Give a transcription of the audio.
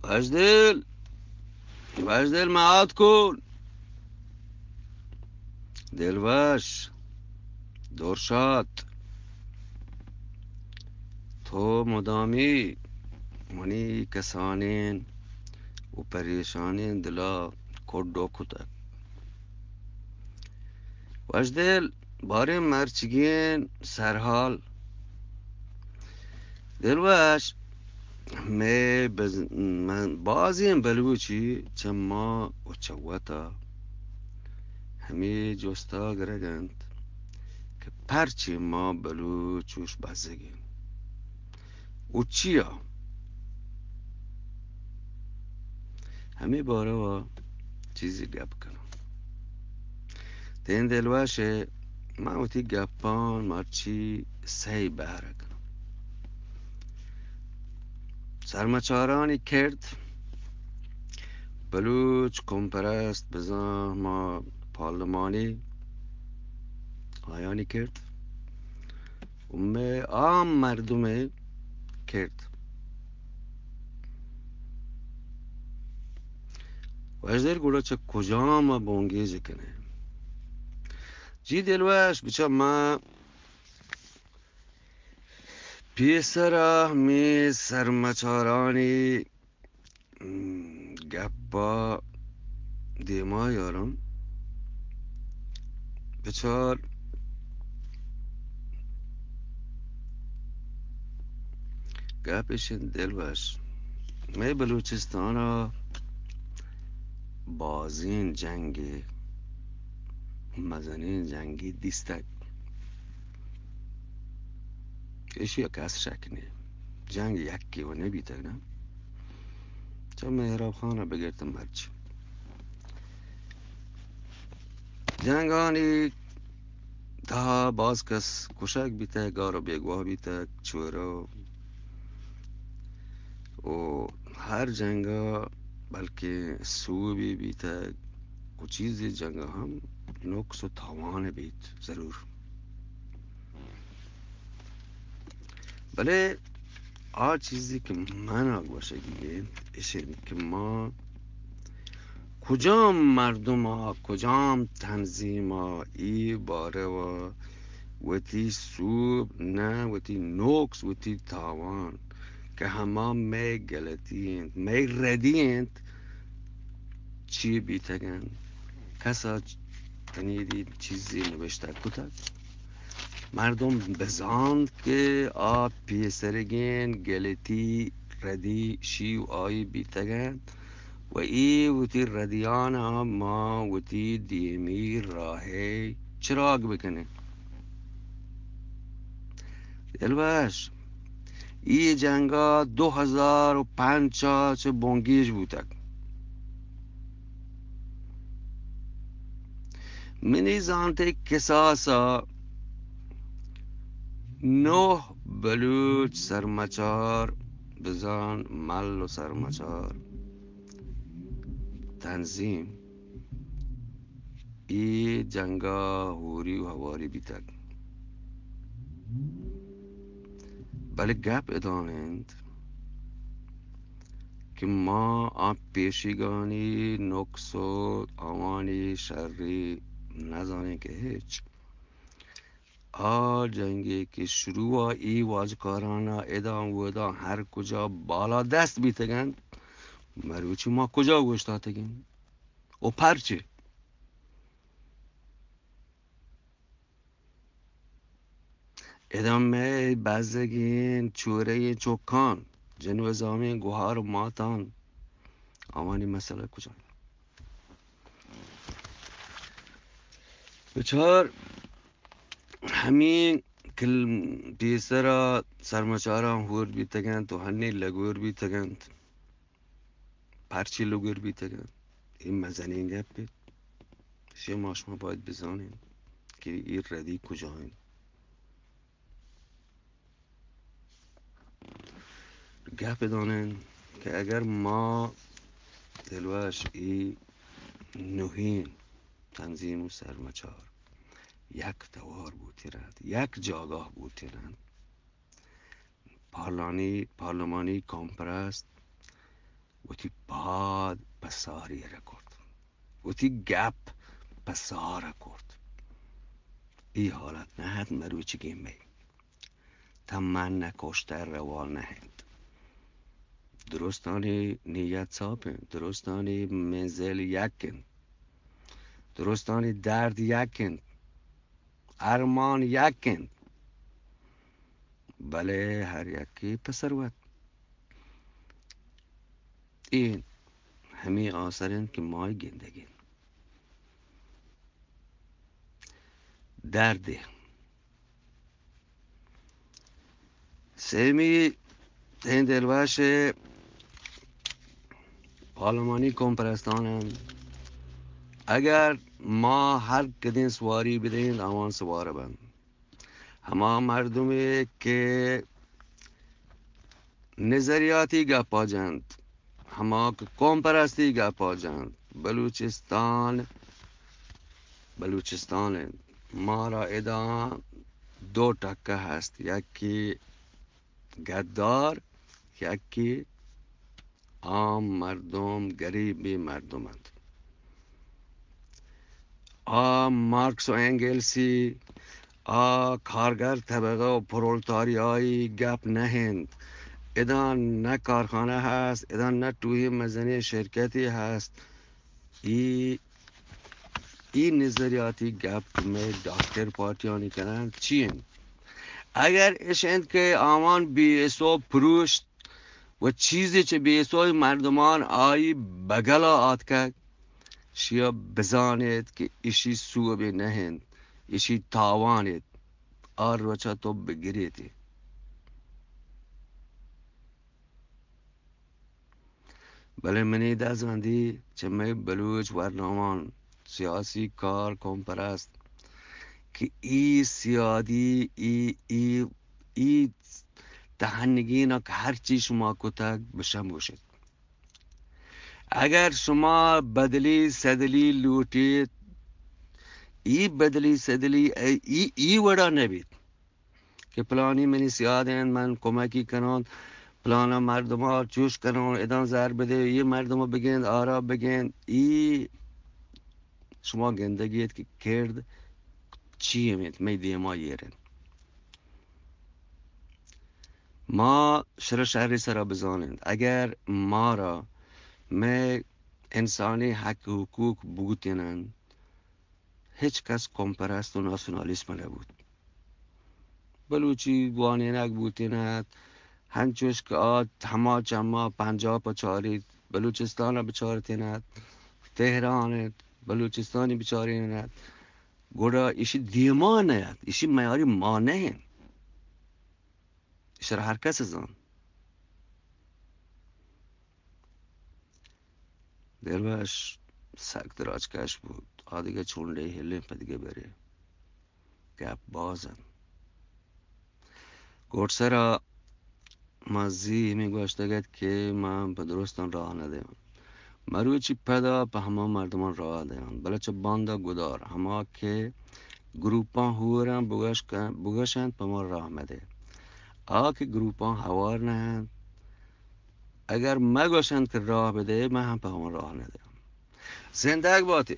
وجدل وجدل معاد کن دلوش درشات تو مدامی منی کسانین و پریشانین دلا کردو کتک وجدل باره مرچگین سرحال دلوش من بازیم بلوچی چما و چوتا همی جستا گرگند که پرچی ما بلوچوش بزگین او چیا همی باره و چیزی گپ کنم تین دلوشه ما اوتی گپان مرچی سی بهره کنم سرمچارانی کرد بلوچ کمپرست بزن ما پارلمانی آیانی کرد و عام مردم کرد و اجدر گولا چه کجا ما بونگیزی کنه جی دلوش بچه ما پیسره می سرمچارانی گپا دیما یارم بچار گپشن دلوش می بلوچستان بازین جنگی مزنین جنگی دیستک ایشی کس شک نی جنگ یکی و نبیتک نه چه مهراب خانه بگرتم مرچ جنگانی تا باز کس کشک بیتک گارو بیگواه بیتک چورو و هر جنگا بلکه سو بی بیتک و چیزی جنگا هم نقص و تاوان بیت ضرور بله آ چیزی که من آگوشه گیه ایشه که ما کجام مردم ها کجام تنظیم ها ای باره و تی سوب نه و تی نقص و تی تاوان که همه می گلتیند می ردیند چی بیتگن کسا تنیدی چیزی نوشته کتک مردم بزاند که آب پیسرگین گلتی ردی شی و آی بیتگن و ای و تی ردیان ما و تی دیمی راهی چراغ بکنه دلوش ای جنگا 2005 چه بونگیش بودک منی زانته کساسا 9 بلوچ سرمچار بزان مل و سرمچار تنظیم ای جنگا هوری و هواری بیتک بله گپ ادانند که ما آب پیشیگانی نقص و آوانی شری نزانیم که هیچ جنگی که شروع ای واجکارانا ادام و ادام هر کجا بالا دست بیتگن مروچی ما کجا گوشتاتگیم و پرچه ادامه بزگین چوره چوکان جنو زامین گوهار و ماتان آمانی مسئله کجا بچار همین کل پیسرا سرمچارا هور بیتگند و هنی لگور بیتگند پرچی لگور بیتگند این مزنین گپ بید شما باید بزانین که این ردی کجا هین گپ دانن که اگر ما دلوش ای نوهین تنظیم و سرمچار یک توار بودیرند یک جاگاه بودیرند پارلمانی کامپرست وتی باد پساری را کرد، وتی گپ پسارا کرد. ای حالت نهد مروچی گیمی تمن نکشتر روان نهند. درستانی نیت صاپن، درستانی منزل یکن، درستانی درد یکن، ارمان یکن. بله هر یکی پسروت. این همه آثارین که مای گندگین درده سیمی این دلوش پارلمانی کمپرستانم. اگر ما هر کدین سواری بدهیم آمان سواره بند. همه مردمی که نظریاتی گپا جند، همه که کمپرستی گپا جند، بلوچستان ما را ادا دو تکه هست، یکی گدار، یکی عام مردم گریبی مردمند. مارکس و انگلسی کارگر طبقه و پرولتاریایی گپ نهند. ادان نه کارخانه هست، ادان نه توی مزنی شرکتی هست. این نظریاتی گپ میں دکتر پارتیانی کنن چین؟ اگر اشند که آمان بیسو پروشت و چیزی چه بیسوی مردمان آیی بگلا آد که شیا بزانید که ایشی سوبی نهند، ایشی تاوانید آر روچا تو بگیریدی. بله منی دزمندی چه می بلوچ ورنامان سیاسی کار کمپرست که ای سیادی ای دهنگینا که هر چی شما کتک بشم باشید. اگر شما بدلی صدلی لوٹید، ای بدلی صدلی ای وڑا نبید که پلانی منی سیادین من کمکی کنون، پلانا مردم ها چوش کنون، ادان زر بده، یه مردم ها بگند آرا بگند. ای شما گندگیت که کرد چیه مید می دیما یرن. ما شهری سرا بزانند اگر ما را می انسانی حق و حقوق بودینن، هیچ کس کمپرست و ناسیونالیسم نبود. بلوچی وانینک بودیند هنچوش که همه چما پنجاب بچارید، بلوچستان بچارتیند، تهران بلوچستانی بچارتیند. گوڑا ایشی دیما نیاد، ایشی میاری ما نه، ایش را هر کس زن. دلوش سگ دراج کش بود، آدیگه چون لیهلیم پا دیگه بره گپ بازن. گرسه را مازی میگوشتگد که من به درستان راه ندهیم. مروچی پدا به همه مردمان راه دهیم. بله چه باندا گدار همه که گروپان هورن بگشند به ما راه مده. که گروپان هوار نهند اگر مگوشند که راه بده من هم به همه راه ندهیم. زندگ باتی.